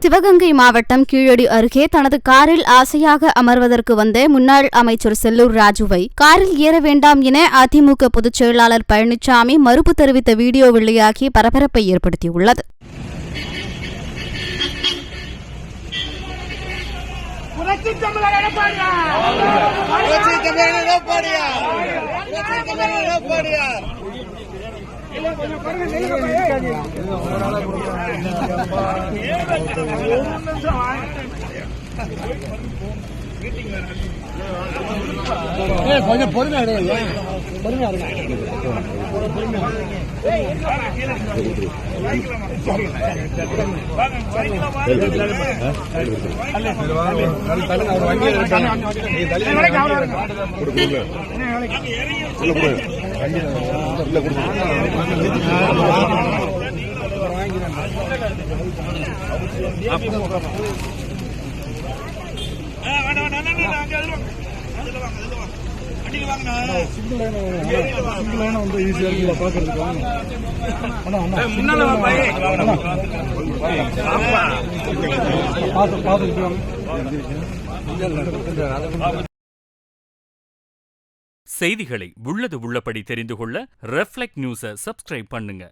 சிவகங்கை மாவட்டம் கீழடி அருகே தனது காரில் ஆசையாக அமர்வதற்கு வந்த முன்னாள் அமைச்சர் செல்லூர் ராஜுவை காரில் ஏற வேண்டாம் என அதிமுக பொதுச் செயலாளர் பழனிசாமி மறுப்பு தெரிவித்த வீடியோ வெளியாகி பரபரப்பை ஏற்படுத்தியுள்ளது. கொஞ்சம் பொறுமையா செய்திகளை உள்ளது உள்ளபடி தெரிந்து கொள்ள ரெஃப்ளெக்ட் நியூஸை சப்ஸ்கிரைப் பண்ணுங்க.